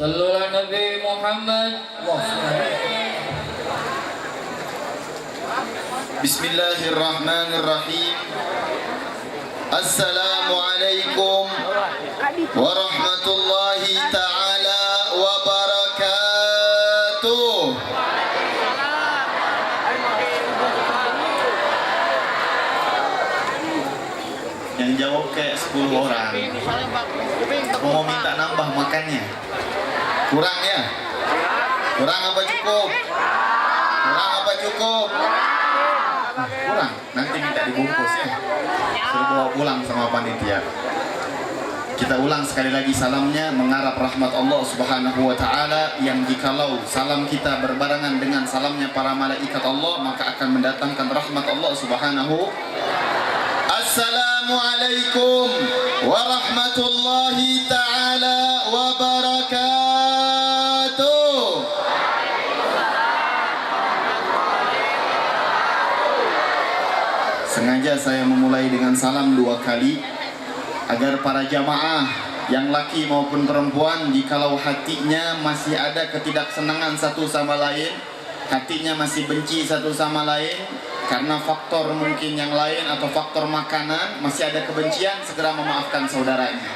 صلوا على النبي محمد. Bismillahirrahmanirrahim. Assalamualaikum warahmatullahi ta'ala wabarakatuh. Yang jawab kayak 10 orang. Aku mau minta nambah makannya. Kurang ya? Kurang apa cukup? Kurang apa cukup? Kurang, nanti minta dibungkus ya. Suruh bawa pulang sama panitia. Kita ulang sekali lagi salamnya, mengharap rahmat Allah Subhanahu wa taala, yang jikalau salam kita berbarengan dengan salamnya para malaikat Allah, maka akan mendatangkan rahmat Allah Subhanahu. Assalamualaikum warahmatullahi taala wabarakatuh. Sengaja saya memulai dengan salam 2 kali agar para jamaah yang laki maupun perempuan, jikalau hatinya masih ada ketidaksenangan satu sama lain, hatinya masih benci satu sama lain karena faktor mungkin yang lain atau faktor makanan, masih ada kebencian, segera memaafkan saudaranya.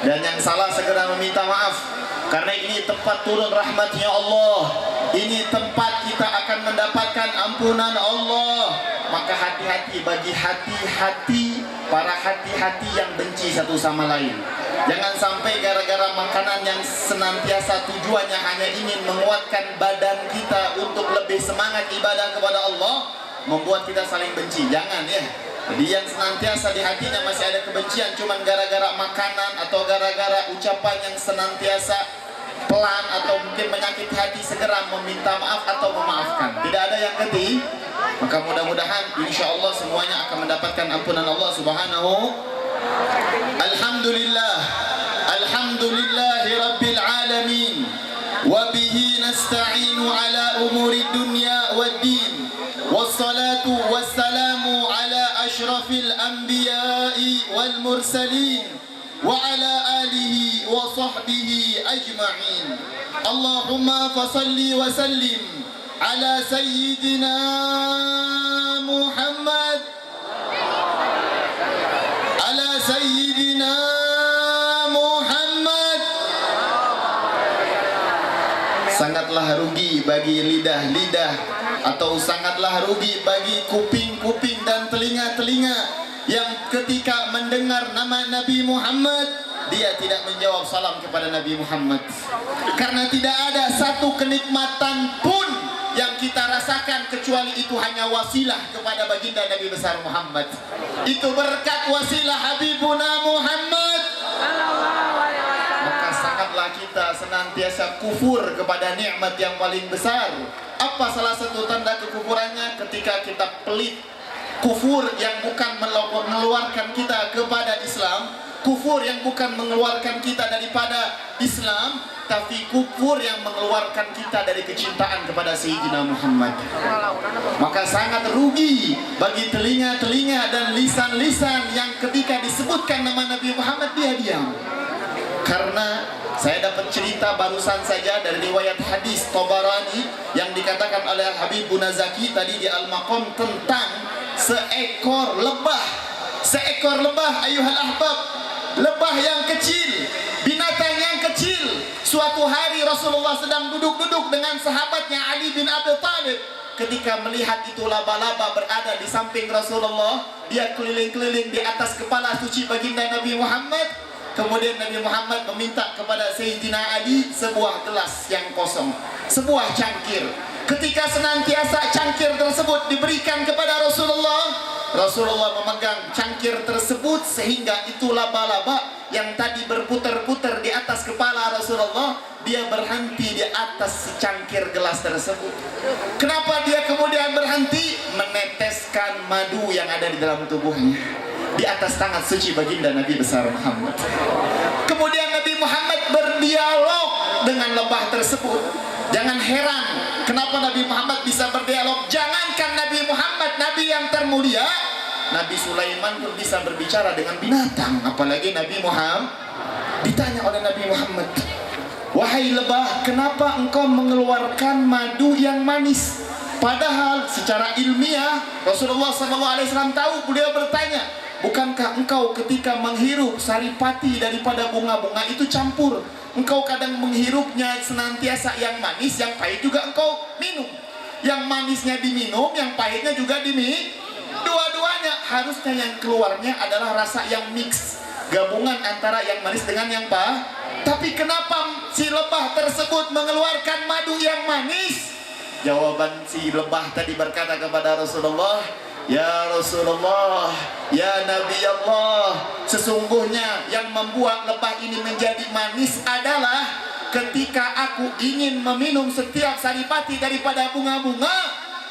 Dan yang salah segera meminta maaf, karena ini tempat turun rahmatnya Allah. Ini tempat kita akan mendapatkan ampunan Allah. Maka hati-hati bagi hati-hati, para hati-hati yang benci satu sama lain. Jangan sampai gara-gara makanan yang senantiasa tujuannya hanya ingin menguatkan badan kita untuk lebih semangat ibadah kepada Allah, membuat kita saling benci. Jangan ya. Jadi yang senantiasa di hatinya masih ada kebencian cuman gara-gara makanan atau gara-gara ucapan yang senantiasa pelan atau mungkin menyakiti hati, segera meminta maaf atau memaafkan. Tidak ada yang ketiga. Maka mudah-mudahan insyaallah semuanya akan mendapatkan ampunan Allah Subhanahu. Alhamdulillah. Alhamdulillahi rabbil alamin. Wa bihi nasta'inu ala umuri dunya waddin. Wassalatu wassalamu ala asyrafil anbiya'i wal mursalin wa ala alihi wa sahbihi ajma'in. Allahumma fasalli wa sallim ala sayyidina Muhammad, ala sayyidina Muhammad. Sangatlah rugi bagi lidah-lidah, atau sangatlah rugi bagi kuping-kuping dan telinga-telinga yang ketika mendengar nama Nabi Muhammad, dia tidak menjawab salam kepada Nabi Muhammad. Karena tidak ada satu kenikmatan pun yang kita rasakan kecuali itu hanya wasilah kepada baginda Nabi besar Muhammad. Itu berkat wasilah Habibuna Muhammad. Maka sangatlah kita senantiasa kufur kepada nikmat yang paling besar. Apa salah satu tanda kekufurannya? Ketika kita pelit. Kufur yang bukan mengeluarkan kita kepada Islam, kufur yang bukan mengeluarkan kita daripada Islam, tapi kufur yang mengeluarkan kita dari kecintaan kepada Sayyidina Muhammad. Maka sangat rugi bagi telinga-telinga dan lisan-lisan yang ketika disebutkan nama Nabi Muhammad dia diam. Karena saya dapat cerita barusan saja dari riwayat hadis Tabarani yang dikatakan oleh Habibuna Zaki tadi di Al-Maqam tentang seekor lebah ayuhal ahbab, lebah yang kecil, binatang yang kecil. Suatu hari Rasulullah sedang duduk-duduk dengan sahabatnya Ali bin Abi Thalib. Ketika melihat itu laba-laba berada di samping Rasulullah, dia keliling-keliling di atas kepala suci baginda Nabi Muhammad. Kemudian Nabi Muhammad meminta kepada Sayyidina Ali sebuah gelas yang kosong, sebuah cangkir. Ketika senantiasa cangkir tersebut diberikan kepada Rasulullah, Rasulullah memegang cangkir tersebut sehingga itu laba-laba yang tadi berputar-putar di atas kepala Rasulullah, dia berhenti di atas cangkir gelas tersebut. Kenapa dia kemudian berhenti? Meneteskan madu yang ada di dalam tubuhnya di atas tangan suci baginda Nabi besar Muhammad. Kemudian Nabi Muhammad berdialog dengan lebah tersebut. Jangan heran kenapa Nabi Muhammad bisa berdialog. Jangankan Nabi Muhammad, Nabi yang termulia, Nabi Sulaiman pun bisa berbicara dengan binatang, apalagi Nabi Muhammad. Ditanya oleh Nabi Muhammad, wahai lebah, kenapa engkau mengeluarkan madu yang manis? Padahal secara ilmiah Rasulullah SAW tahu, beliau bertanya, bukankah engkau ketika menghirup saripati daripada bunga-bunga itu campur? Engkau kadang menghirupnya senantiasa yang manis, yang pahit juga engkau minum. Yang manisnya diminum, yang pahitnya juga diminum. Dua-duanya harusnya yang keluarnya adalah rasa yang mix, gabungan antara yang manis dengan yang pahit. Tapi kenapa si lebah tersebut mengeluarkan madu yang manis? Jawaban si lebah tadi berkata kepada Rasulullah, ya Rasulullah, ya Nabi Allah, sesungguhnya yang membuat lebah ini menjadi manis adalah ketika aku ingin meminum setiap saripati daripada bunga-bunga,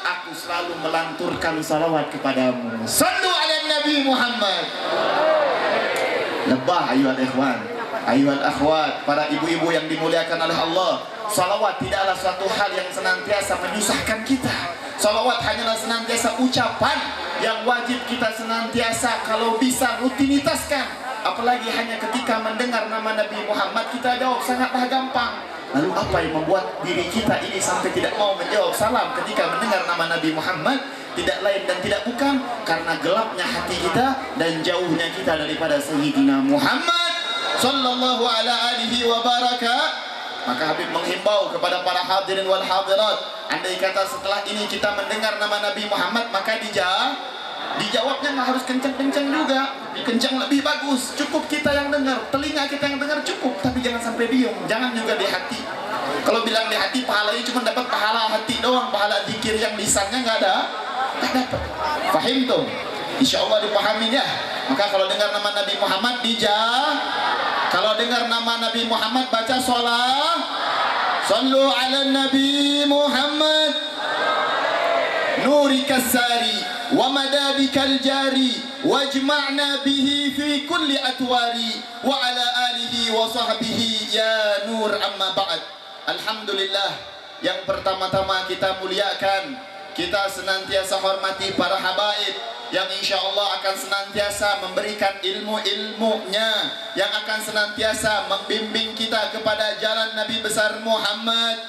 aku selalu melanturkan salawat kepadamu. Sallu ala Nabi Muhammad. Lebah, ayuhal ikhwan, ayuhal akhwat, para ibu-ibu yang dimuliakan oleh Allah, salawat tidaklah suatu hal yang senantiasa menyusahkan kita. Salawat hanyalah senantiasa ucapan yang wajib kita senantiasa kalau bisa rutinitaskan. Apalagi hanya ketika mendengar nama Nabi Muhammad kita jawab sangatlah gampang. Lalu apa yang membuat diri kita ini sampai tidak mau menjawab salam ketika mendengar nama Nabi Muhammad? Tidak lain dan tidak bukan karena gelapnya hati kita dan jauhnya kita daripada Sayyidina Muhammad sallallahu ala alihi wa baraka. Maka Habib menghimbau kepada para hadirin wal hadirat, andai kata setelah ini kita mendengar nama Nabi Muhammad, maka dijawabnya nggak harus kencang-kencang juga, kencang lebih bagus. Cukup kita yang dengar, telinga kita yang dengar cukup, tapi jangan sampai diem, jangan juga di hati. Kalau bilang di hati, pahalanya cuma dapat pahala hati doang, pahala zikir yang lisannya nggak dapat. Fahim tuh? Insya Allah dipahami ya. Maka kalau dengar nama Nabi Muhammad kalau dengar nama Nabi Muhammad baca sholat. Sallu ala Nabi Muhammad nurika sari wa madadikal jari wajma'na bihi fi kulli atwari wa ala alihi wa sahbihi ya nur amma ba'd. Alhamdulillah, yang pertama-tama kita muliakan, kita senantiasa hormati para habaib yang insya Allah akan senantiasa memberikan ilmu-ilmunya, yang akan senantiasa membimbing kita kepada jalan Nabi besar Muhammad.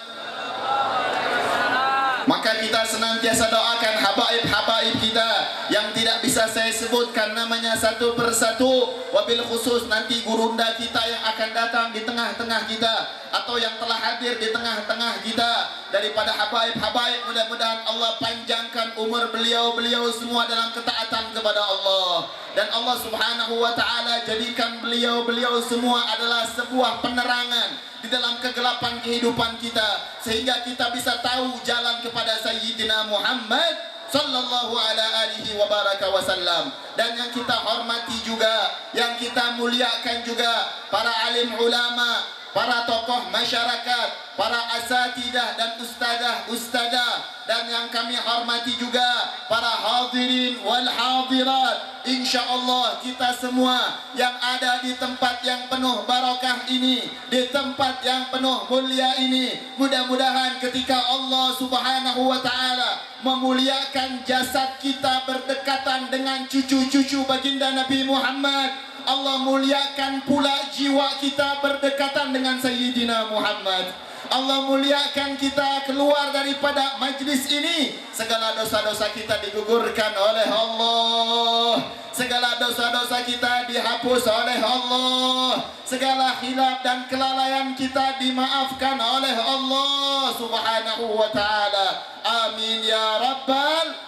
Maka kita senantiasa doakan habaib-habaib kita yang tidak bisa saya sebutkan namanya satu persatu, wabil khusus nanti gurunda kita yang akan datang di tengah-tengah kita atau yang telah hadir di tengah-tengah kita daripada habaib-habaib, mudah-mudahan Allah panjangkan umur beliau-beliau semua dalam ketaatan kepada Allah, dan Allah Subhanahu wa taala jadikan beliau-beliau semua adalah sebuah penerangan di dalam kegelapan kehidupan kita, sehingga kita bisa tahu jalan kepada Sayyidina Muhammad sallallahu ala alihi wa baraka wasallam. Dan yang kita hormati juga, yang kita muliakan juga para alim ulama, para tokoh masyarakat, para asatidah dan ustadah, dan yang kami hormati juga para hadirin wal hadirat. Insya Allah kita semua yang ada di tempat yang penuh barakah ini, di tempat yang penuh mulia ini, mudah-mudahan ketika Allah Subhanahu wa taala memuliakan jasad kita berdekatan dengan cucu-cucu baginda Nabi Muhammad, Allah muliakan pula jiwa kita berdekatan dengan Sayyidina Muhammad. Allah muliakan kita keluar daripada majlis ini, segala dosa-dosa kita digugurkan oleh Allah, segala dosa-dosa kita dihapus oleh Allah, segala khilaf dan kelalaian kita dimaafkan oleh Allah Subhanahu wa taala. Amin ya rabbal.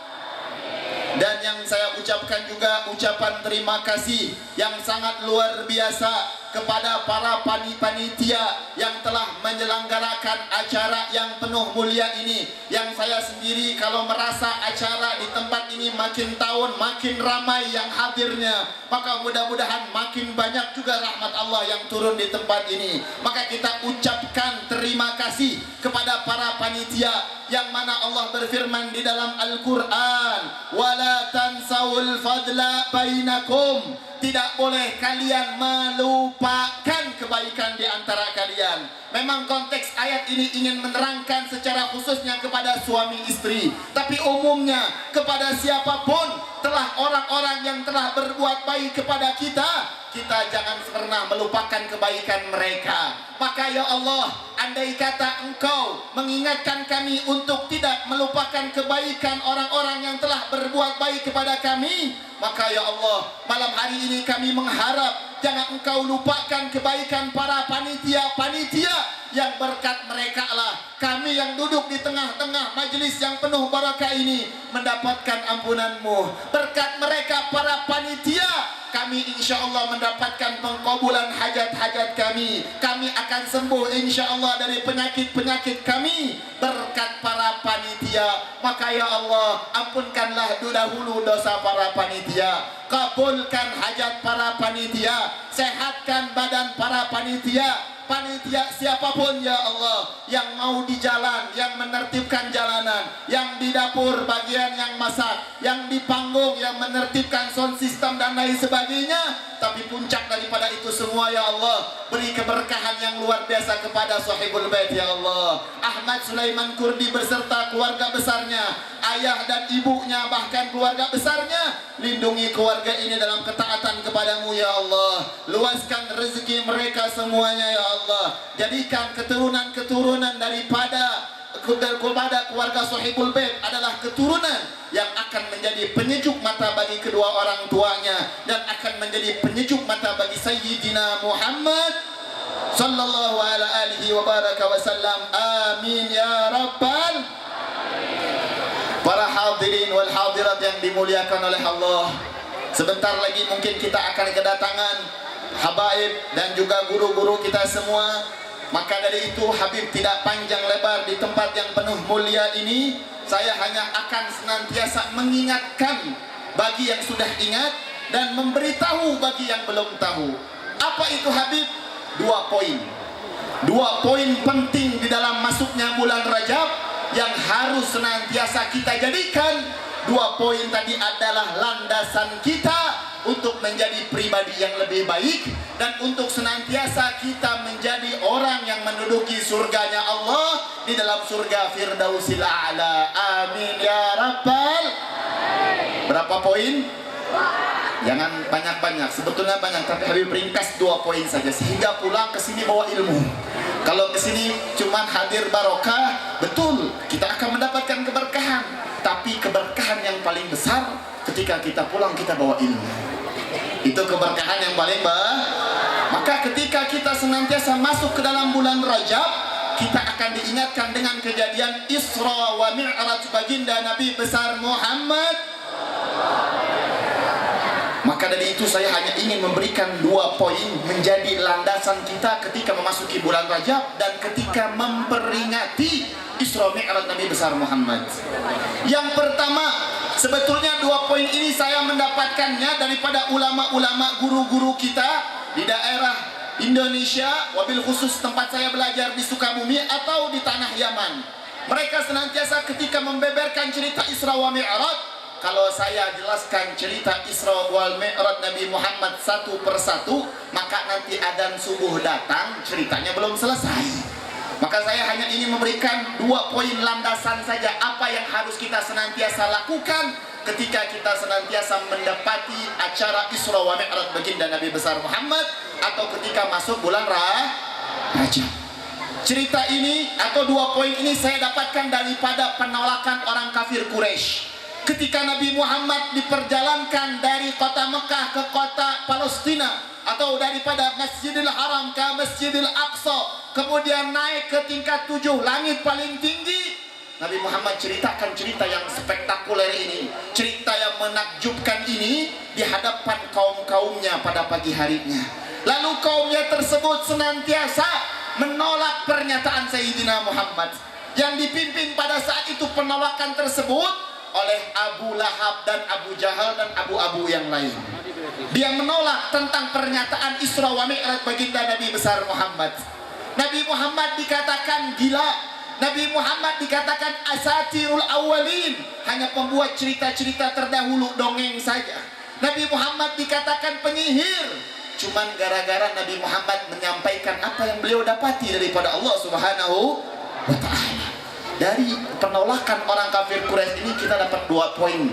Dan yang saya ucapkan juga ucapan terima kasih yang sangat luar biasa kepada para panitia yang telah menyelenggarakan acara yang penuh mulia ini. Yang saya sendiri kalau merasa acara di tempat ini makin tahun makin ramai yang hadirnya, maka mudah-mudahan makin banyak juga rahmat Allah yang turun di tempat ini. Maka kita ucapkan terima kasih kepada para panitia, yang mana Allah berfirman di dalam Al-Quran, wala tansawul fadla bainakum, tidak boleh kalian melupakan kebaikan di antara kalian. Memang konteks ayat ini ingin menerangkan secara khususnya kepada suami istri, tapi umumnya kepada siapapun telah orang-orang yang telah berbuat baik kepada kita, kita jangan pernah melupakan kebaikan mereka. Maka ya Allah, andai kata Engkau mengingatkan kami untuk tidak melupakan kebaikan orang-orang yang telah berbuat baik kepada kami, maka ya Allah, malam hari ini kami mengharap jangan Engkau lupakan kebaikan para panitia-panitia yang berkat mereka lah kami yang duduk di tengah-tengah majelis yang penuh barakah ini mendapatkan ampunan-Mu. Berkat mereka para panitia, kami insya Allah mendapatkan pengkabulan hajat-hajat kami. Kami akan sembuh insya Allah dari penyakit-penyakit kami berkat para panitia. Maka ya Allah, ampunkanlah dahulu dosa para panitia, kabulkan hajat para panitia, sehatkan badan para panitia. Panitia siapapun ya Allah yang mau di jalan, yang menertibkan jalanan, yang di dapur bagian yang masak, yang di panggung yang menertibkan sound system dan lain sebagainya. Tapi puncak daripada itu semua ya Allah, beri keberkahan yang luar biasa kepada Sahibul Bait ya Allah, Ahmad Sulaiman Kurdi beserta keluarga besarnya, ayah dan ibunya, bahkan keluarga besarnya. Lindungi keluarga ini dalam ketaatan kepadamu ya Allah. Luaskan rezeki mereka semuanya ya Allah. Jadikan keturunan-keturunan daripada keluarga Sahibul Bait adalah keturunan yang akan menjadi penyejuk mata bagi kedua orang tuanya dan akan menjadi penyejuk mata bagi Sayyidina Muhammad sallallahu alaihi wa baraka wasallam. Amin ya rabbal. Para hadirin wal hadirat yang dimuliakan oleh Allah, sebentar lagi mungkin kita akan kedatangan habaib dan juga guru-guru kita semua. Maka dari itu Habib tidak panjang lebar di tempat yang penuh mulia ini. Saya hanya akan senantiasa mengingatkan bagi yang sudah ingat dan memberitahu bagi yang belum tahu. Apa itu Habib? 2 poin. 2 poin penting di dalam masuknya bulan Rajab yang harus senantiasa kita jadikan. 2 poin tadi adalah landasan kita untuk menjadi pribadi yang lebih baik dan untuk senantiasa kita menjadi orang yang menduduki surganya Allah di dalam surga Firdausil A'la. Amin ya rabbal. Berapa poin? Jangan banyak-banyak, sebetulnya banyak, tapi Habib ringkas 2 poin saja sehingga pulang ke sini bawa ilmu. Kalau ke sini cuma hadir barokah, betul kita akan mendapatkan keberkahan, tapi keberkahan yang paling besar ketika kita pulang kita bawa ilmu. Itu keberkahan yang paling Maka ketika kita senantiasa masuk ke dalam bulan Rajab, kita akan diingatkan dengan kejadian Isra wa Mi'raj baginda Nabi besar Muhammad. Maka dari itu saya hanya ingin memberikan 2 poin menjadi landasan kita ketika memasuki bulan Rajab dan ketika memperingati Isra Mi'raj Nabi besar Muhammad. Yang pertama, sebetulnya 2 poin ini saya mendapatkannya daripada ulama-ulama guru-guru kita di daerah Indonesia, wabil khusus tempat saya belajar di Sukabumi atau di tanah Yaman. Mereka senantiasa ketika membeberkan cerita Isra wa Mi'raj, kalau saya jelaskan cerita Isra wal Mi'raj Nabi Muhammad satu persatu, maka nanti adzan subuh datang, ceritanya belum selesai. Maka saya hanya ingin memberikan 2 poin landasan saja apa yang harus kita senantiasa lakukan ketika kita senantiasa mendapati acara Isra wa Mi'raj baginda Nabi besar Muhammad atau ketika masuk bulan Rajab. Cerita ini atau 2 poin ini saya dapatkan daripada penolakan orang kafir Quraisy. Ketika Nabi Muhammad diperjalankan dari kota Mekah ke kota Palestina atau daripada Masjidil Haram ke Masjidil Aqsa, kemudian naik ke tingkat 7 langit paling tinggi, Nabi Muhammad ceritakan cerita yang spektakuler ini, cerita yang menakjubkan ini di hadapan kaum-kaumnya pada pagi harinya. Lalu kaumnya tersebut senantiasa menolak pernyataan Sayyidina Muhammad. Yang dipimpin pada saat itu penolakan tersebut oleh Abu Lahab dan Abu Jahal dan abu-abu yang lain. Dia menolak tentang pernyataan Isra wa Mi'raj baginda Nabi besar Muhammad. Nabi Muhammad dikatakan gila, Nabi Muhammad dikatakan asatirul awalin, hanya pembuat cerita-cerita terdahulu, dongeng saja. Nabi Muhammad dikatakan penyihir, cuman gara-gara Nabi Muhammad menyampaikan apa yang beliau dapati daripada Allah Subhanahu wa ta'ala. Dari penolakan orang kafir Quraisy ini kita dapat 2 poin.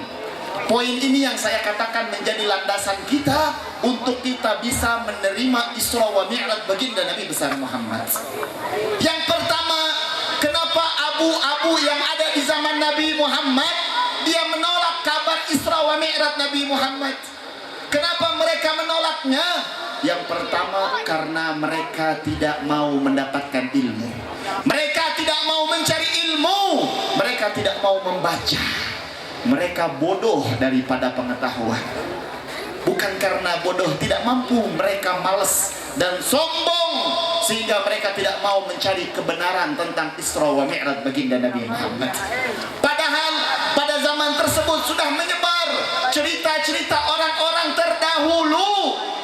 Poin ini yang saya katakan menjadi landasan kita untuk kita bisa menerima Isra wa Mi'raj baginda Nabi besar Muhammad. Yang pertama, kenapa abu-abu yang ada di zaman Nabi Muhammad dia menolak kabar Isra wa Mi'raj Nabi Muhammad? Kenapa mereka menolaknya? Yang pertama, karena mereka tidak mau mendapatkan ilmu. Mereka tidak mau mencari ilmu. Mereka tidak mau membaca. Mereka bodoh daripada pengetahuan. Bukan karena bodoh tidak mampu, mereka malas dan sombong sehingga mereka tidak mau mencari kebenaran tentang Isra wa Mi'raj baginda Nabi Muhammad. Padahal pada zaman tersebut sudah menyebar cerita-cerita orang-orang terdahulu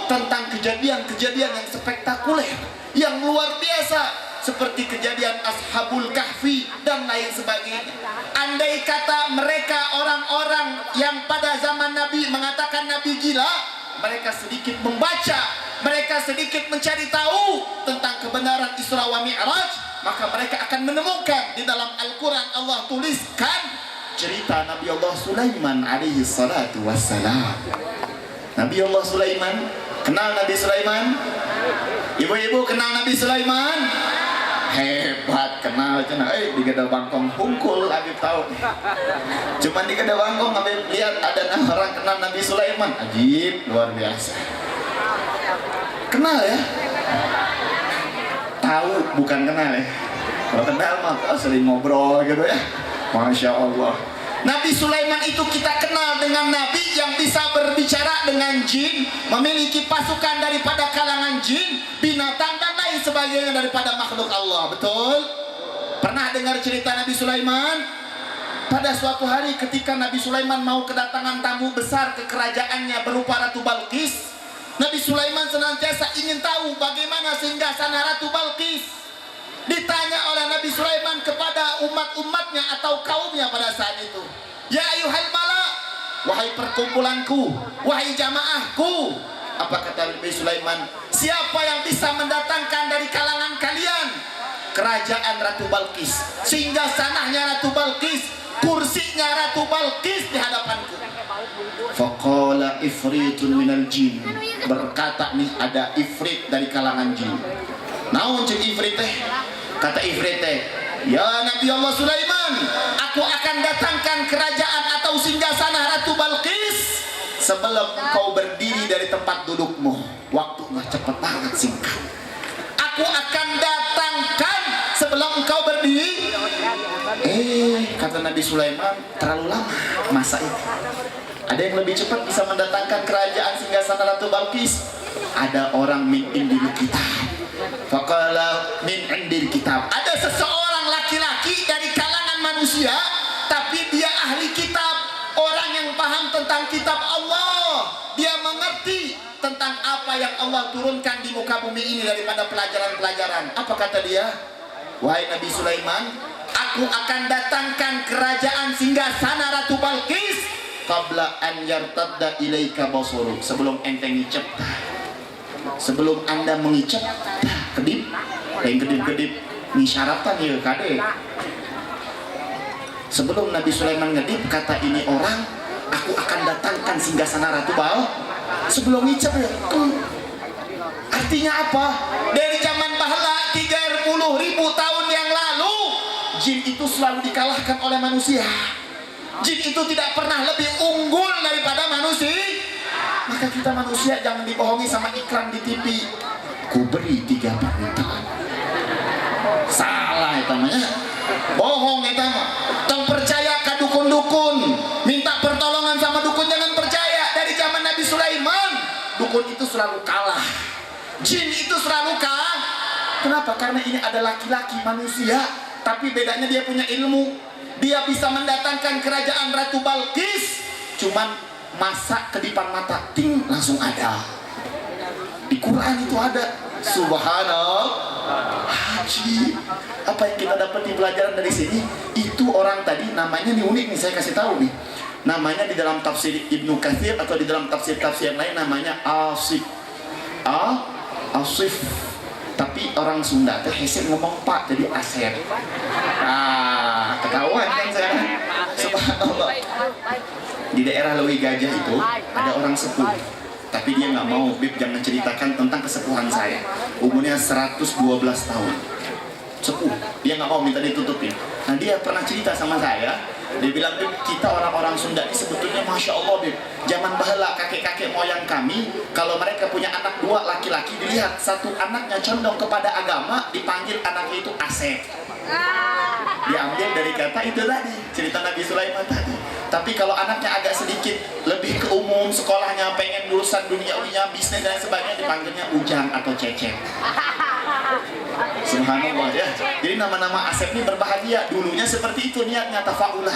tentang kejadian-kejadian yang spektakuler, yang luar biasa, seperti kejadian Ashabul Kahfi dan lain sebagainya. Andai kata mereka orang-orang yang pada zaman Nabi mengatakan Nabi gila, mereka sedikit membaca, mereka sedikit mencari tahu tentang kebenaran Isra wa Mi'raj, maka mereka akan menemukan di dalam Al-Quran Allah tuliskan cerita Nabi Allah Sulaiman alaihi salatu wassalam. Nabi Allah Sulaiman, kenal Nabi Sulaiman? Ibu-ibu kenal Nabi Sulaiman? Hebat, kenal cina. Di Gada Bangkong hungkul Habib tahu. Cuman di Gada Bangkong Habib lihat ada orang kenal Nabi Sulaiman. Ajib, luar biasa. Kenal ya? Tahu bukan kenal ya. Kalau kenal mah sering ngobrol gitu ya. Masya Allah. Nabi Sulaiman itu kita kenal dengan Nabi yang bisa berbicara dengan jin, memiliki pasukan daripada kalangan jin, binatang dan lain sebagainya daripada makhluk Allah. Betul? Pernah dengar cerita Nabi Sulaiman? Pada suatu hari ketika Nabi Sulaiman mau kedatangan tamu besar ke kerajaannya berupa Ratu Balqis, Nabi Sulaiman senantiasa ingin tahu bagaimana singgasana Ratu Balqis. Ditanya oleh Nabi Sulaiman kepada umat-umatnya atau kaumnya pada saat itu, ya ayuhal mala, wahai perkumpulanku, wahai jamaahku. Apa kata Nabi Sulaiman? Siapa yang bisa mendatangkan dari kalangan kalian kerajaan Ratu Balqis, sehingga sanahnya Ratu Balqis, kursinya Ratu Balqis di hadapanku? Faqala ifritun minal jin. Berkata nih ada ifrit dari kalangan jin. Naon cek ifrit teh? Kata ifrit teh, ya Nabi Allah Sulaiman, aku akan datangkan kerajaan atau singgasana Ratu Balqis sebelum kau berdiri dari tempat dudukmu. Waktunya cepat banget, singkat. Aku akan datangkan sebelum kau berdiri. Kata Nabi Sulaiman, terlalu lama masa itu. Ada yang lebih cepat bisa mendatangkan kerajaan singgasana Ratu Balqis. Ada orang min indil kitab. Faqala min indil kitab. Ada seseorang laki-laki dari kalangan manusia, tapi dia ahli kitab, orang yang paham tentang kitab Allah. Dia mengerti tentang apa yang Allah turunkan di muka bumi ini daripada pelajaran-pelajaran. Apa kata dia? Wahai Nabi Sulaiman, aku akan datangkan kerajaan singgasana Ratu Balqis qabla an yartadda ilaika basaruk, sebelum ente ngicep. Sebelum anda mengicap, kedip, yang kedip-kedip, ngisyaratan ya kade. Sebelum Nabi Sulaiman ngedip, kata ini orang, aku akan datangkan singgasana Ratu Bal. Sebelum ngicap ya, artinya apa? Dari zaman bahla 30.000 tahun yang lalu, jin itu selalu dikalahkan oleh manusia. Jin itu tidak pernah lebih unggul daripada manusia. Maka kita manusia jangan dibohongi sama iklan di TV. Ku beri 3 permintaan. Salah itu namanya. Bohong itu mah. Tong percaya ke dukun-dukun, minta pertolongan sama dukun, jangan percaya. Dari zaman Nabi Sulaiman, dukun itu selalu kalah. Jin itu selalu kalah. Kenapa? Karena ini ada laki-laki manusia, tapi bedanya dia punya ilmu. Dia bisa mendatangkan kerajaan Ratu Balqis, cuman masak kedipan mata, ting, langsung ada. Di Quran itu ada. Subhanallah. Haji. Apa yang kita dapat di pelajaran dari sini? Itu orang tadi namanya nih unik nih, saya kasih tahu nih. Namanya di dalam tafsir Ibnu Katsir atau di dalam tafsir-tafsir yang lain namanya Asif. Asif. Tapi orang Sunda tuh hesek ngomong Pak jadi Asep. Ketahuan kan sekarang. Subhanallah. Di daerah Lewi Gajah itu ada orang sepuh, tapi dia nggak mau, Bib jangan ceritakan tentang kesepuhan saya. Umurnya 112 tahun. Sepuh, dia nggak mau, minta ditutupin. Nah dia pernah cerita sama saya, dia bilang, Bib, kita orang-orang Sunda ini sebetulnya Masya Allah, Bib, zaman bahala kakek-kakek moyang kami, kalau mereka punya anak 2 laki-laki, dilihat satu anaknya condong kepada agama, dipanggil anaknya itu Asep. Diambil dari kata itu tadi, cerita Nabi Sulaiman tadi. Tapi kalau anaknya agak sedikit lebih ke umum, sekolahnya pengen urusan dunia, bisnis dan sebagainya, dipanggilnya Ujang atau Cecep. Subhanallah ya. Jadi nama-nama Asep ini berbahagia. Dulunya seperti itu niatnya, tafaulah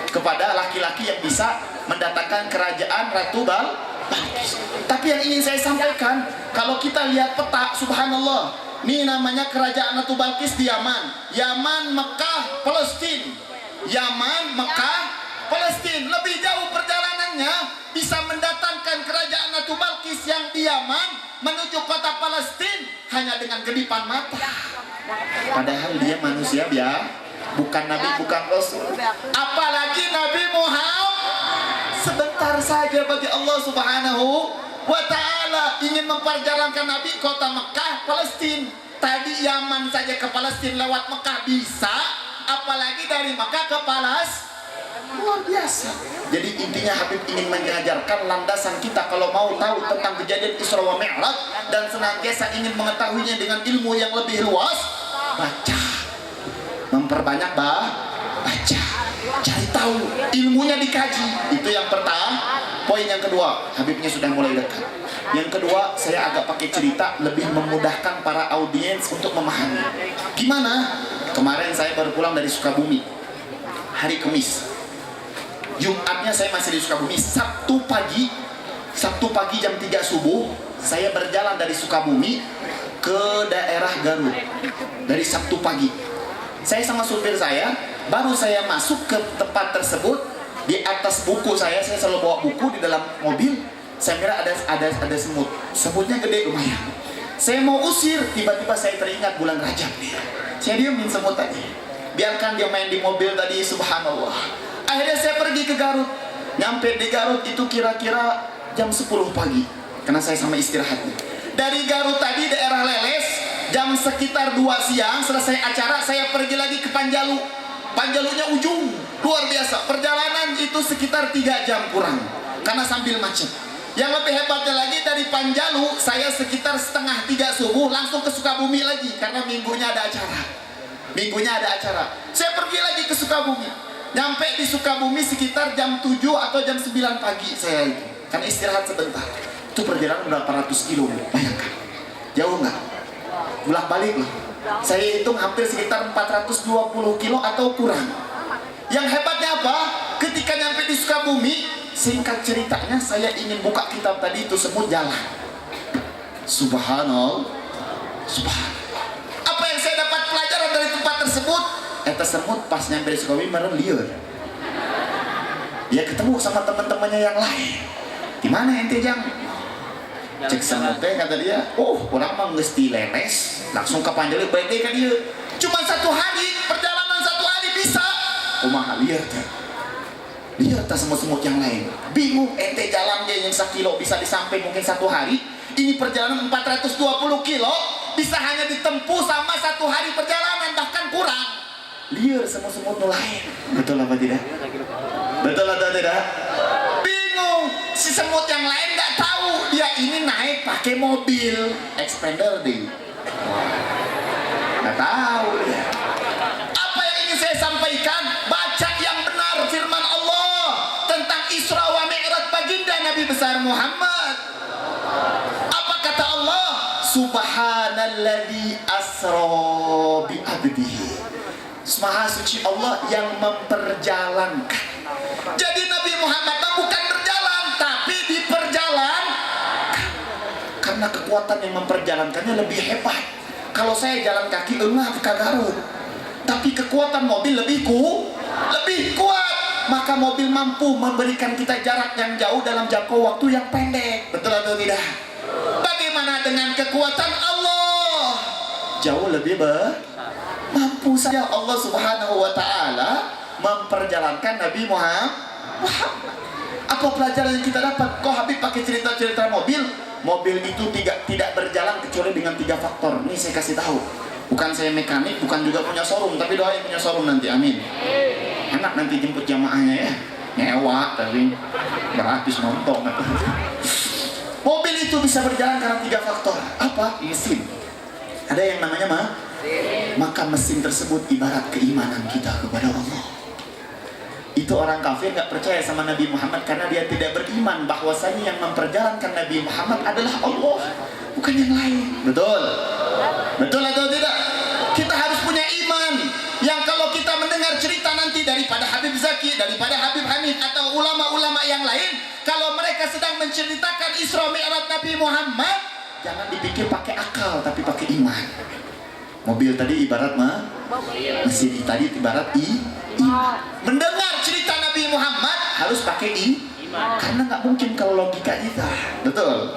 kepada laki-laki yang bisa mendatangkan kerajaan Ratu Balqis. Tapi yang ingin saya sampaikan, kalau kita lihat peta, subhanallah, ini namanya kerajaan Ratu Balqis di Yaman. Yaman, Mekah, Palestina. Yaman, Mekah, Palestina. Lebih jauh perjalanannya, bisa mendatangkan kerajaan Ratu Balqis yang di Yaman menuju kota Palestina hanya dengan kedipan mata. Padahal dia manusia ya, bukan Nabi, bukan Rasul. Apalagi Nabi Muhammad. Sebentar saja bagi Allah Subhanahu wa ta'ala ingin memperjalankan Nabi kota Mekah, Palestina. Tadi Yaman saja ke Palestina lewat Mekah bisa, apalagi dari Mekah ke Palestina. Luar biasa. Jadi intinya Habib ingin mengajarkan landasan kita kalau mau tahu tentang kejadian Isra wa Mi'raj dan senantiasa ingin mengetahuinya dengan ilmu yang lebih luas, baca, memperbanyak baca, cari tahu, ilmunya dikaji. Itu yang pertama. Poin yang kedua, Habibnya sudah mulai dekat. Yang kedua, saya agak pakai cerita lebih memudahkan para audiens untuk memahami. Gimana? Kemarin saya baru pulang dari Sukabumi, hari Kamis. Jumatnya saya masih di Sukabumi. Sabtu pagi jam 3 subuh saya berjalan dari Sukabumi ke daerah Garut. Dari Sabtu pagi saya sama supir saya, baru saya masuk ke tempat tersebut, di atas buku saya selalu bawa buku di dalam mobil. Saya kira ada semut. Semutnya gede lumayan. Saya mau usir, tiba-tiba saya teringat bulan Rajab nih. Saya diemin semut tadi, biarkan dia main di mobil tadi, subhanallah. Akhirnya saya pergi ke Garut. Nyampe di Garut itu kira-kira jam 10 pagi, karena saya sama istirahatnya. Dari Garut tadi daerah Leles, jam sekitar 2 siang selesai acara, saya pergi lagi ke Panjalu. Panjalunya ujung, luar biasa. Perjalanan itu sekitar 3 jam kurang, karena sambil macet. Yang lebih hebatnya lagi, dari Panjalu saya sekitar setengah 3 subuh langsung ke Sukabumi lagi, karena minggunya ada acara. Saya pergi lagi ke Sukabumi. Nyampe di Sukabumi sekitar jam 7 atau jam 9 pagi saya itu, karena istirahat sebentar. Itu perjalanan berapa ratus kilo, bayangkan. Jauh nggak? Bolak balik loh. Saya hitung hampir sekitar 420 kilo atau kurang. Yang hebatnya apa? Ketika nyampe di Sukabumi, singkat ceritanya saya ingin buka kitab tadi itu, semut jalan. Subhanallah. Apa yang saya dapat pelajaran dari tempat tersebut? Semut pas nyampe di Sukabumi meren liur. Dia ketemu sama teman-temannya yang lain. Di mana ente Jang? Cek semutnya kata dia, orang mah ngesti lemes, langsung ke Panjalu baik deh kan dia. Cuma 1 hari, perjalanan 1 hari bisa. Kumaha liar tak semut-semut yang lain. Bingung, ente jalan dia yang 1 kilo bisa disampai mungkin 1 hari. Ini perjalanan 420 kilo bisa hanya ditempuh sama 1 hari perjalanan, bahkan kurang. Liar semut-semut lain. Betul apa tidak? Betul atau tidak? Bingung, si semut yang lain nggak tahu dia ini naik pakai mobil Expander deh. Nggak tahu ya. Apa yang ingin saya sampaikan? Baca yang benar firman Allah tentang Isra wa Mi'raj baginda Nabi besar Muhammad. Apa kata Allah? Subhanalladzi asra bi abdihi. Maha suci Allah yang memperjalankan. Jadi Nabi Muhammad bukan berjalan, tapi diperjalankan. Karena kekuatan yang memperjalankannya lebih hebat. Kalau saya jalan kaki engah ke Garut, tapi kekuatan mobil lebih kuat. Maka mobil mampu memberikan kita jarak yang jauh dalam jangka waktu yang pendek. Betul atau tidak? Bagaimana dengan kekuatan Allah? Jauh lebih mampu saja Allah Subhanahu wa ta'ala memperjalankan Nabi Muhammad. Apa pelajaran yang kita dapat? Kok Habib pakai cerita-cerita mobil? Mobil itu tidak berjalan kecuali dengan 3 faktor. Ini saya kasih tahu. Bukan saya mekanik, bukan juga punya showroom, tapi doain punya showroom nanti, amin. Enak nanti jemput jamaahnya ya, nyewa tapi gratis nonton. Mobil itu bisa berjalan karena 3 faktor. Apa? Mesin. Ada yang namanya maka mesin tersebut ibarat keimanan kita kepada Allah. Itu orang kafir gak percaya sama Nabi Muhammad karena dia tidak beriman bahwasanya yang memperjalankan Nabi Muhammad adalah Allah, bukan yang lain. Betul? Betul atau tidak? Kita harus punya iman yang kalau kita mendengar cerita nanti daripada Habib Zaki, daripada Habib Hanif atau ulama-ulama yang lain, kalau mereka sedang menceritakan Isra Mi'raj Nabi Muhammad, jangan dipikir pakai akal tapi pakai iman. Mobil tadi ibarat mesin tadi ibarat iman. Mendengar cerita Nabi Muhammad harus pakai iman, karena nggak mungkin kalau logika kita. Betul.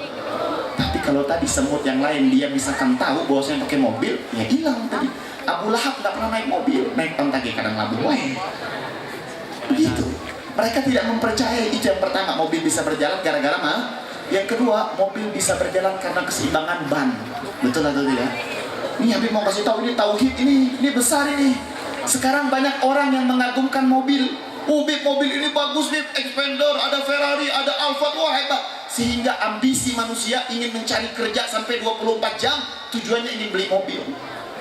Tapi kalau tadi semut yang lain dia misalkan tahu bahwasanya pakai mobil, ya hilang tadi. Abu Lahab nggak pernah naik mobil, naik ontake kadang labu wae. Begitu. Mereka tidak mempercayai. Itu yang pertama, mobil bisa berjalan gara-gara Yang kedua, mobil bisa berjalan karena keseimbangan ban. Betul atau tidak? Ini Habib mau kasih tahu, ini tauhid, ini besar ini. Sekarang banyak orang yang mengagumkan mobil. Bib, mobil ini bagus nih, Expander, ada Ferrari, ada Alphard, wah hebat. Sehingga ambisi manusia ingin mencari kerja sampai 24 jam, tujuannya ingin beli mobil.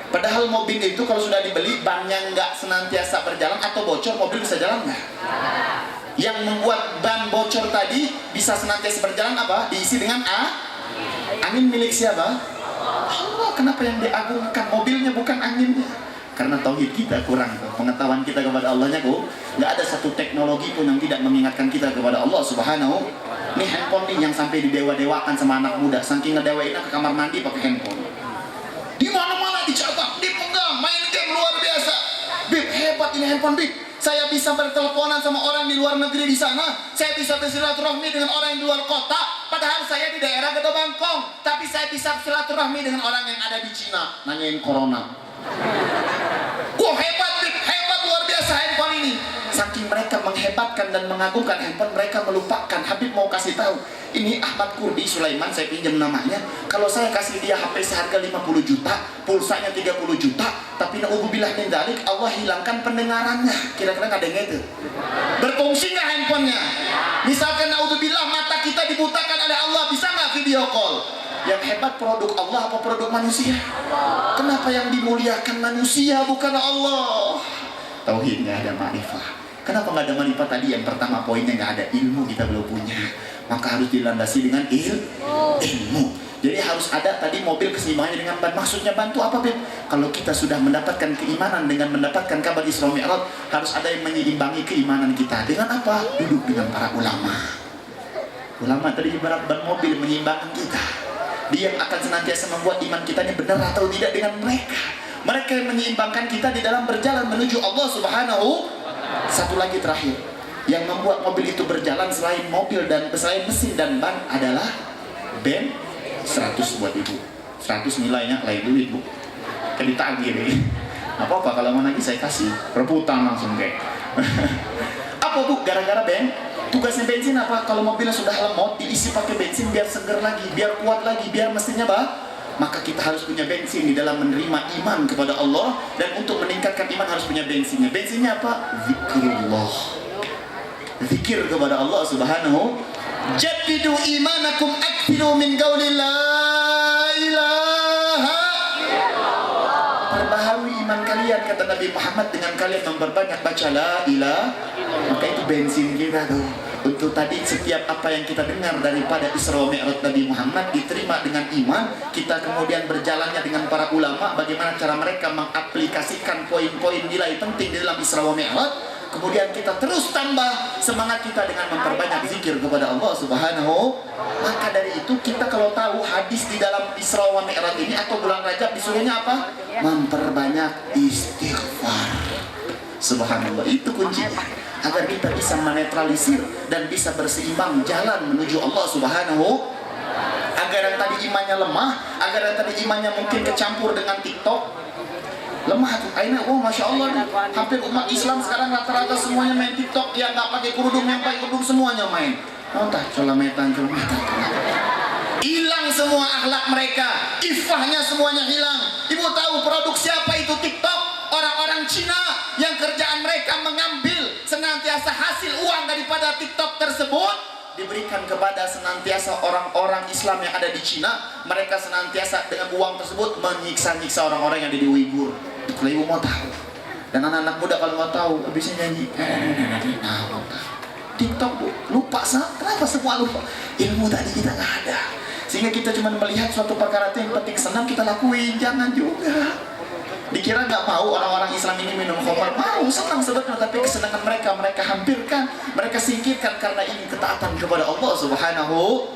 Padahal mobil itu kalau sudah dibeli, bannya nggak senantiasa berjalan atau bocor, mobil bisa jalan nggak? Yang membuat ban bocor tadi bisa senantiasa berjalan apa? Diisi dengan angin milik siapa? Allah. Kenapa yang diagungkan mobilnya bukan anginnya? Karena tauhid kita kurang, pengetahuan kita kepada Allahnya kok nggak ada satu teknologi pun yang tidak mengingatkan kita kepada Allah Subhanahu. Ini handphone nih yang sampai didewa-dewakan sama anak muda, saking ngedewainnya ke kamar mandi pakai handphone. Di mana-mana dicatat, dipegang, main game luar biasa. Bib, hebat ini handphone Bib. Saya bisa berteleponan sama orang di luar negeri di sana. Saya bisa bersilaturahmi dengan orang yang di luar kota. Padahal saya di daerah Gedo Bangkong, tapi saya bisa bersilaturahmi dengan orang yang ada di Cina. Nanyain corona. Wah hebat Bib, hebat luar biasa handphone ini. Saking mereka menghebatkan dan mengagungkan handphone, mereka melupakan. Habib mau kasih tahu, ini Ahmad Kurdi Sulaiman, saya pinjam namanya. Kalau saya kasih dia HP seharga 50 juta, pulsanya 30 juta, tapi na'udzubillah min dzalik, Allah hilangkan pendengarannya. Kira-kira ada yang itu? Berfungsi nggak handphonenya? Misalkan na'udzubillah mata kita dibutakan oleh Allah, bisa nggak video call? Yang hebat produk Allah apa produk manusia? Kenapa yang dimuliakan manusia bukan Allah? Tauhidnya ada ma'rifah. Kenapa nggak ada ma'rifah tadi? Yang pertama poinnya nggak ada ilmu, kita belum punya. Maka harus dilandasi dengan ilmu. Jadi harus ada tadi mobil keseimbangannya dengan ban. Maksudnya bantu apa Beb? Kalau kita sudah mendapatkan keimanan dengan mendapatkan kabar Isra Mi'raj, harus ada yang menyeimbangi keimanan kita. Dengan apa? Duduk dengan para ulama. Ulama tadi ibarat ban mobil menyeimbangkan kita. Dia yang akan senantiasa membuat iman kita ini benar atau tidak dengan mereka. Mereka yang menyeimbangkan kita di dalam berjalan menuju Allah Subhanahu. Satu lagi terakhir, yang membuat mobil itu berjalan selain mobil dan selain mesin dan ban adalah ben 100 buat ibu. 100 nilainya lain duit bu. Kan ditagih nih. Apa-apa kalau mau lagi saya kasih. Rebutan langsung kayak. Apa bu? Gara-gara ben. Tugasnya bensin apa? Kalau mobilnya sudah lemot, diisi pakai bensin biar seger lagi, biar kuat lagi, biar mesinnya maka kita harus punya bensin di dalam menerima iman kepada Allah. Dan untuk meningkatkan iman harus punya bensinnya. Bensinnya apa? Zikrullah. Zikir kepada Allah Subhanahu. Jaddidu imanakum aktsiru min qauli la ilaha. Perbaharui iman kalian, kata Nabi Muhammad, dengan kalian memperbanyak baca la ilaha. Maka itu bensin kita tuh. Untuk tadi setiap apa yang kita dengar daripada Isra Mi'raj Nabi Muhammad diterima dengan iman. Kita kemudian berjalannya dengan para ulama, bagaimana cara mereka mengaplikasikan poin-poin nilai penting di dalam Isra Mi'raj. Kemudian kita terus tambah semangat kita dengan memperbanyak zikir kepada Allah Subhanahu. Maka dari itu kita kalau tahu hadis di dalam Isra Mi'raj ini atau bulan Rajab disuruhnya apa? Memperbanyak istighfar. Subhanallah, itu kuncinya. Agar kita bisa menetralisir dan bisa berseimbang jalan menuju Allah Subhanahu. Agar yang tadi imannya lemah, agar yang tadi imannya mungkin kecampur dengan TikTok. lemah tuh. Akhirnya, oh masya Allah nih, hampir umat Islam sekarang rata-rata semuanya main TikTok, yang nggak pakai kerudung, yang pakai kerudung semuanya main. Entah colametan. Hilang semua akhlak mereka, ifahnya semuanya hilang. Ibu tahu produk siapa itu TikTok? Orang-orang Cina yang kerjaan mereka mengambil senantiasa hasil uang daripada TikTok tersebut diberikan kepada senantiasa orang-orang Islam yang ada di Cina. Mereka senantiasa dengan uang tersebut menyiksa-nyiksa orang-orang yang ada di Uighur. Kalau ibu mau tahu, dan anak-anak muda kalau mau tahu, habisnya nyanyi TikTok bu, lupa kenapa semua lupa? Ilmu tadi kita nggak ada, sehingga kita cuma melihat suatu perkara yang penting senang kita lakuin. Jangan juga dikira nggak mau orang-orang Islam ini minum khamar, mau, senang sebetulnya, tapi kesenangan mereka hampirkan, mereka singkirkan karena ingin ketaatan kepada Allah Subhanahu.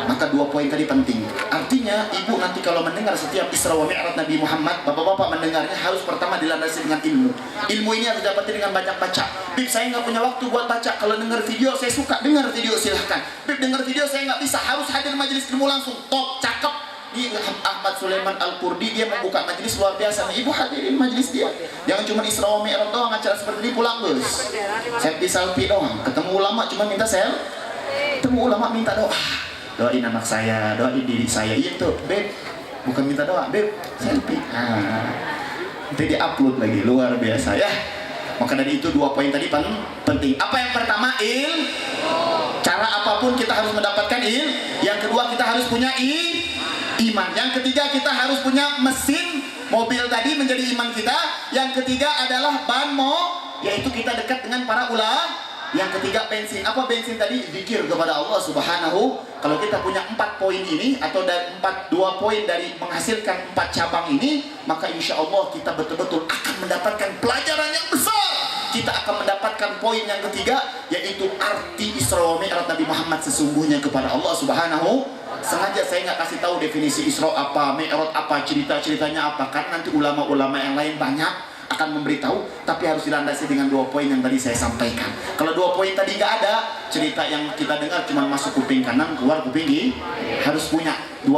Maka 2 poin tadi penting. Artinya ibu nanti kalau mendengar setiap Isra wa Mi'raj Nabi Muhammad, bapak-bapak mendengarnya harus pertama dilandasi dengan ilmu. Ilmu ini harus dapat dengan banyak baca. Bib, saya nggak punya waktu buat baca. Kalau dengar video saya suka dengar video, silahkan. Bib, dengar video saya nggak bisa, harus hadir majelis ilmu langsung. Top, cakep. Di Ahmad Sulaiman Al-Qurdi, dia membuka majelis luar biasa. Ibu hadirin majelis dia. Jangan cuma Isra wa Mi'raj doang, acara seperti ini pulang bos. Selfie doang. Ketemu ulama cuma minta ketemu ulama minta doa. Doain anak saya, doain diri saya. Iya tuh, beb. Bukan minta doa, beb. Selfie. Nanti di-upload lagi, luar biasa ya. Maka dari itu 2 poin tadi penting. Apa yang pertama? Cara apapun kita harus mendapatkan Yang kedua kita harus punya iman. Yang ketiga kita harus punya mesin mobil tadi menjadi iman kita. Yang ketiga adalah ban yaitu kita dekat dengan para ulama. Yang ketiga bensin. Apa bensin tadi? Zikir kepada Allah Subhanahu. Kalau kita punya 4 poin ini, atau dari 2 poin dari menghasilkan 4 cabang ini, maka insya Allah kita betul-betul akan mendapatkan pelajaran yang besar. Kita akan mendapatkan poin yang ketiga, yaitu arti Isra wa Mi'raj Nabi Muhammad sesungguhnya kepada Allah Subhanahu. Sengaja saya nggak kasih tahu definisi Isra apa, Mi'raj apa, cerita-ceritanya apa, karena nanti ulama-ulama yang lain banyak akan memberitahu, tapi harus dilandasi dengan 2 poin yang tadi saya sampaikan. Kalau 2 poin tadi nggak ada, cerita yang kita dengar cuma masuk kuping kanan, keluar kuping kiri. Harus punya 2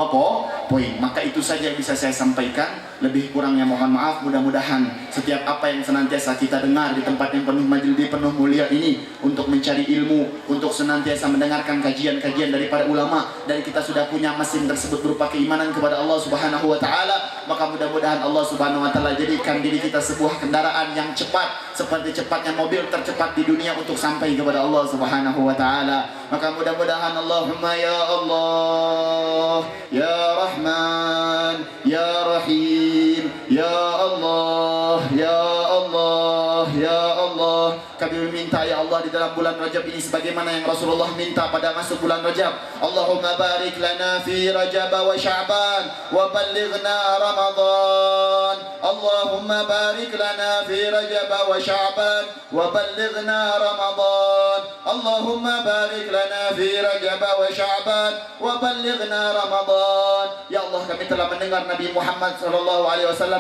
poin. Maka itu saja yang bisa saya sampaikan. Lebih kurangnya mohon maaf. Mudah-mudahan setiap apa yang senantiasa kita dengar di tempat yang penuh majelis, penuh mulia ini, untuk mencari ilmu, untuk senantiasa mendengarkan kajian-kajian daripada ulama, dan kita sudah punya mesin tersebut berupa keimanan kepada Allah Subhanahu wa taala, maka mudah-mudahan Allah Subhanahu wa taala jadikan diri kita sebuah kendaraan yang cepat, seperti cepatnya mobil tercepat di dunia untuk sampai kepada Allah Subhanahu wa taala. Maka mudah-mudahan Allahumma ya Allah, ya Rahman, ya Rahim, ya Allah, ya Allah, ya Allah. Kami meminta ya Allah di dalam bulan Rajab ini sebagaimana yang Rasulullah minta pada masuk bulan Rajab. Allahumma barik lana fi Rajab wa Sya'ban wa ballighna Ramadan. Allahumma barik lana fi Rajab wa Sya'ban wa ballighna Ramadan. Allahumma barik lana fi Rajab wa Sya'ban wa ballighna Ramadan. Ya Allah, kami telah mendengar Nabi Muhammad SAW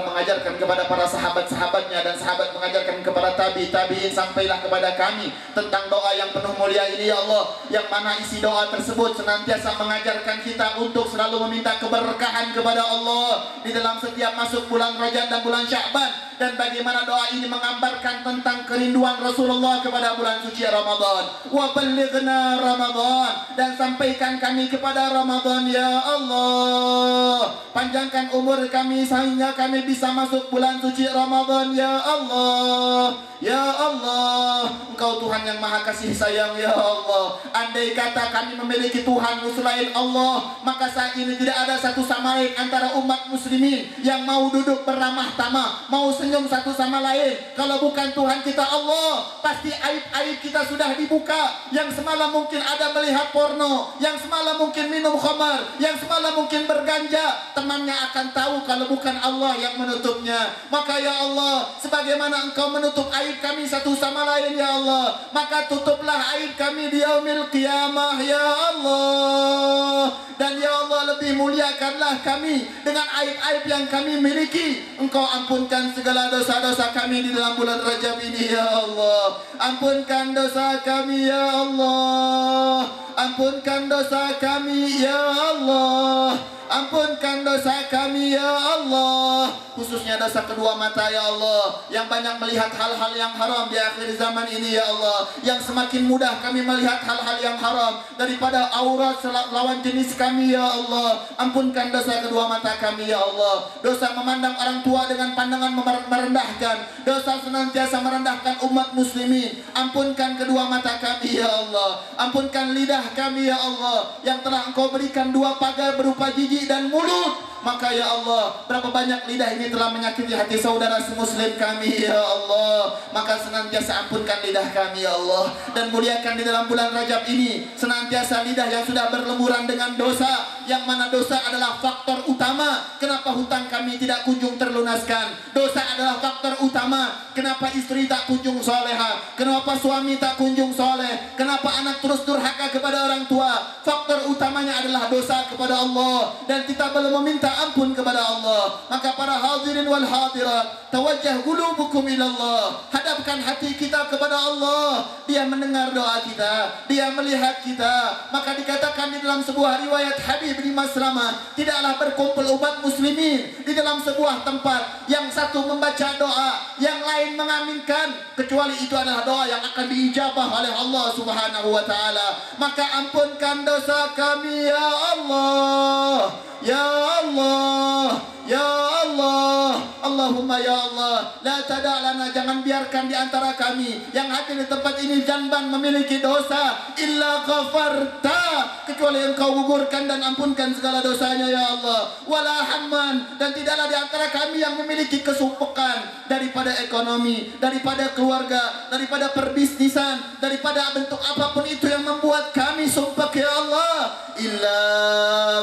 mengajarkan kepada para sahabat-sahabatnya, dan sahabat mengajarkan kepada tabi'in sampailah kepada kami tentang doa yang penuh mulia ini ya Allah, yang mana isi doa tersebut senantiasa mengajarkan kita untuk selalu meminta keberkahan kepada Allah di dalam setiap masuk bulan Rajab dan bulan Sya'ban, dan bagaimana doa ini menggambarkan tentang kerinduan Rasulullah kepada bulan suci Ramadan. Wa ballighna Ramadan, dan sampaikan kami kepada Ramadan ya Allah. Panjangkan umur kami sehingga kami bisa masuk bulan suci Ramadan ya Allah. Ya Allah, Engkau Tuhan yang maha kasih sayang ya Allah. Andai kata kami memiliki Tuhan selain Allah, maka saat ini tidak ada satu sama lain antara umat muslimin yang mau duduk beramah tamah, mau senyum satu sama lain. Kalau bukan Tuhan kita Allah, pasti aib-aib kita sudah dibuka. Yang semalam mungkin ada melihat porno, yang semalam mungkin minum khamar, yang semalam mungkin berganja, temannya akan tahu kalau bukan Allah yang menutupnya. Maka ya Allah, sebagaimana Engkau menutup aib kami satu sama lain ya Allah, maka tutuplah aib kami di yaumil qiyamah ya Allah. Dan ya Allah, lebih muliakanlah kami dengan aib-aib yang kami miliki. Engkau ampunkan segala dosa-dosa kami di dalam bulan Rajab ini ya Allah. Ampunkan dosa kami ya Allah. Ampunkan dosa kami ya Allah. Ampunkan dosa kami ya Allah, khususnya dosa kedua mata ya Allah, yang banyak melihat hal-hal yang haram di akhir zaman ini ya Allah, yang semakin mudah kami melihat hal-hal yang haram daripada aurat lawan jenis kami ya Allah. Ampunkan dosa kedua mata kami ya Allah, dosa memandang orang tua dengan pandangan merendahkan, dosa senantiasa merendahkan umat muslimin. Ampunkan kedua mata kami ya Allah, ampunkan lidah kami ya Allah, yang telah Engkau berikan dua pagar berupa gigi dan mulut. Maka ya Allah, berapa banyak lidah ini telah menyakiti hati saudara semuslim kami ya Allah. Maka senantiasa ampunkan lidah kami ya Allah, dan muliakan di dalam bulan Rajab ini senantiasa lidah yang sudah berleburan dengan dosa, yang mana dosa adalah faktor utama kenapa hutang kami tidak kunjung terlunaskan. Dosa adalah faktor utama kenapa istri tak kunjung soleha, kenapa suami tak kunjung soleh, kenapa anak terus durhaka kepada orang tua. Faktor utamanya adalah dosa kepada Allah, dan kita belum meminta ampun kepada Allah. Maka para hadirin wal hadirat, tawajjah qulubukum ila Allah, hadapkan hati kita kepada Allah. Dia mendengar doa kita, Dia melihat kita. Maka dikatakan di dalam sebuah riwayat Habib bin Maslamah, tidaklah berkumpul umat muslimin di dalam sebuah tempat, yang satu membaca doa, yang lain mengaminkan, kecuali itu adalah doa yang akan diijabah oleh Allah Subhanahu wa taala. Maka ampunkan dosa kami ya Allah, ya Allah, ya Allah. Allahumma ya Allah, la tada' lana, jangan biarkan di antara kami yang hadir di tempat ini janban memiliki dosa illa ghafarta, kecuali Engkau gugurkan dan ampunkan segala dosanya ya Allah. Wala hamman, dan tidaklah di antara kami yang memiliki kesumpekan daripada ekonomi, daripada keluarga, daripada perbisnisan, daripada bentuk apapun itu yang membuat kami sumpah ya Allah, illa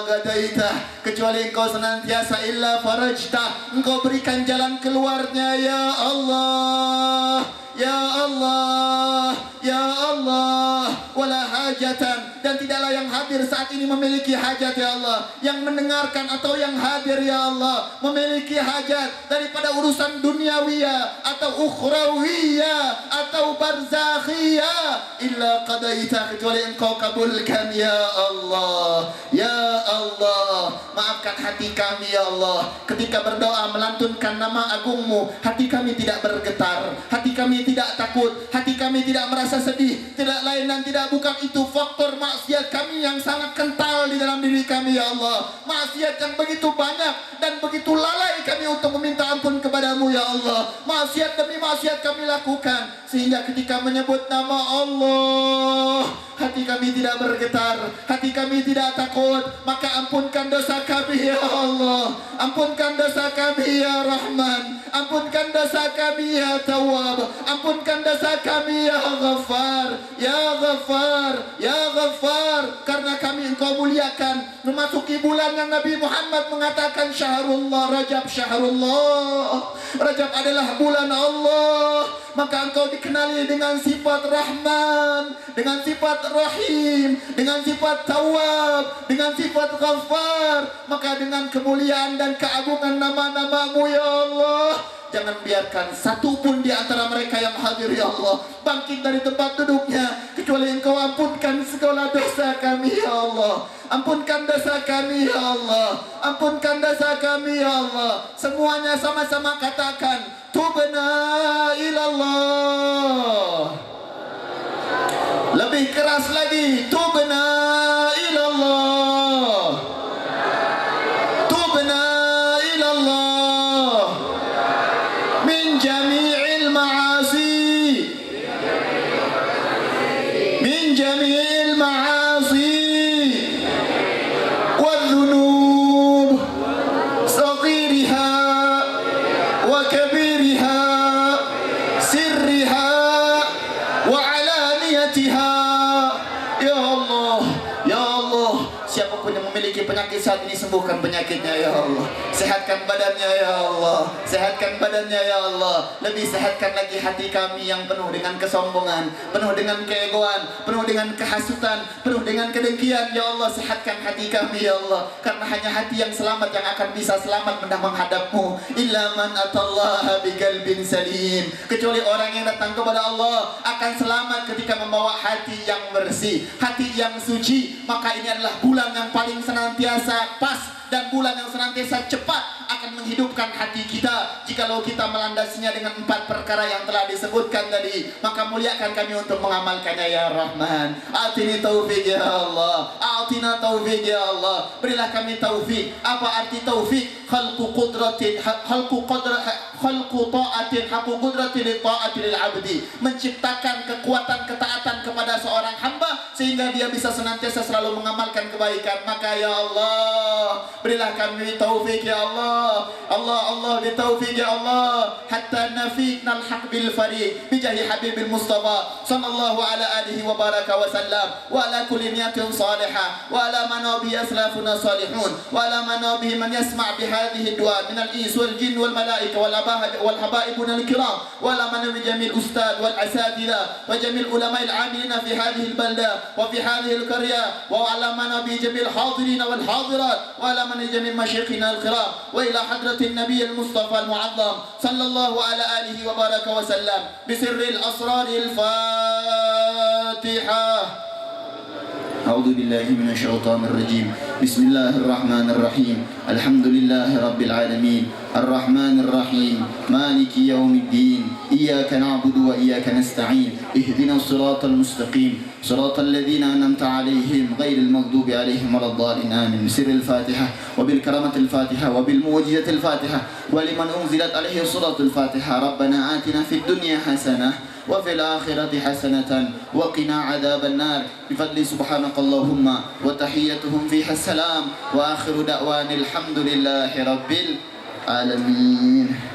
gadaitah, kecuali Engkau senantiasa illa farajtah, Engkau berikan jalan keluarnya ya Allah, ya Allah, ya Allah. Wala hajatan, dan tidaklah yang hadir saat ini memiliki hajat ya Allah, yang mendengarkan atau yang hadir ya Allah memiliki hajat daripada urusan duniawiyah atau ukhrawiyah atau barzakhiyah, illa qadaita, kecuali Engkau kabulkan ya Allah, ya Allah. Maafkan hati kami ya Allah, ketika berdoa melantunkan nama agungmu, hati kami tidak bergetar, hati kami tidak takut, hati kami tidak merasa sedih. Tidak lain dan tidak bukan itu faktor maksiat kami yang sangat kental di dalam diri kami ya Allah. Maksiat yang begitu banyak dan begitu lalai kami untuk meminta ampun kepadamu ya Allah. Maksiat demi maksiat kami lakukan, sehingga ketika menyebut nama Allah, hati kami tidak bergetar, hati kami tidak takut. Maka ampunkan dosa kami ya Allah, ampunkan dosa kami ya Rahman, ampunkan dosa kami ya Tawwab, ampunkan dosa kami ya Ghaffar, ya Ghaffar, ya Ghaffar. Karena kami Engkau muliakan memasuki bulan yang Nabi Muhammad mengatakan syahrullah Rajab, syahrullah Rajab adalah bulan Allah. Maka Engkau dikenali dengan sifat Rahman, dengan sifat Rahim, dengan sifat Tawwab, dengan sifat Ghaffar. Maka dengan kemuliaan dan keagungan nama-namamu ya Allah, jangan biarkan satu pun di antara mereka yang hadir ya Allah bangkit dari tempat duduknya, kecuali Engkau ampunkan segala dosa kami ya Allah. Ampunkan dosa kami ya Allah, ampunkan dosa kami ya Allah. Semuanya sama-sama katakan, tubna ilallah. Lebih keras lagi, tubna ilallah, tubna ilallah min jami'il ma'asi, min jami'il ma'asi والذنوب صغيرها وكبيرها سرها وعلانيتها يا الله يا الله. Siapapun yang memiliki penyakit saat ini, sembuhkan penyakitnya ya Allah. Sehatkan badannya ya Allah, sehatkan badannya ya Allah. Lebih sehatkan lagi hati kami yang penuh dengan kesombongan, penuh dengan keegoan, penuh dengan kehasutan, penuh dengan kedengkian ya Allah. Sehatkan hati kami ya Allah, karena hanya hati yang selamat yang akan bisa selamat menghadapmu. Illa man atallaha biqalbin salim, kecuali orang yang datang kepada Allah akan selamat ketika membawa hati yang bersih, hati yang suci. Maka ini adalah bulan yang paling senantiasa senantiasa pas dan bulan yang senantiasa cepat akan menghidupkan hati kita jikalau kita melandasinya dengan 4 perkara yang telah disebutkan tadi. Maka muliakan kami untuk mengamalkannya ya Rahman. Atini taufik ya Allah, atina taufik ya Allah, berilah kami taufik. Apa arti taufik? Khalqu qudratin, khalqu ta'atin, haqqu qudratin li ta'ati lil abdi, menciptakan kekuatan ketaatan kepada seorang hamba sehingga dia bisa senantiasa selalu mengamalkan kebaikan. Maka ya Allah, berilah kami taufik ya Allah. Allah bi taufik ya Allah, hatta nafiqna al-haq bil fariq bi jahi habibil mustafa sallallahu ala alihi wa baraka wa sallam wa ala kulli niyatin salihah wa ala manabi aslafuna salihun wa ala manabi man yasma' bi hadhihi du'a min al-ins wal jinn wal malaika wal habaibuna al-kiram wa ala manabi jamil ustad wal asatidha wa jamil ulama al-amilina fi hadhihi al-balda wa fi hadhihi al-qarya wa ala manabi jamil hadirin wal hadirat wa ala manabi jamil masyayikhina al-kiram wa ila حضرة النبي المصطفى المعظم صلى الله على آله وبارك وسلم بسر الأسرار الفاتحة. أعوذ بالله من الشيطان الرجيم. بسم الله الرحمن الرحيم. الحمد لله رب العالمين الرحمن الرحيم مالك يوم الدين إياك نعبد وإياك نستعين اهدنا الصراط المستقيم صراط الذين أنعمت عليهم غير المغضوب عليهم ولا الضالين آمين. بسر الفاتحة وبالكرامة الفاتحة وبالموجزة الفاتحة ولمن أنزلت عليه سورة الفاتحة. ربنا آتنا في الدنيا حسنة وفي الآخرة حسنة وقنا عذاب النار بفضل سبحانك اللهم وتحيتهم فيها السلام وآخر دعوان الحمد لله رب العالمين.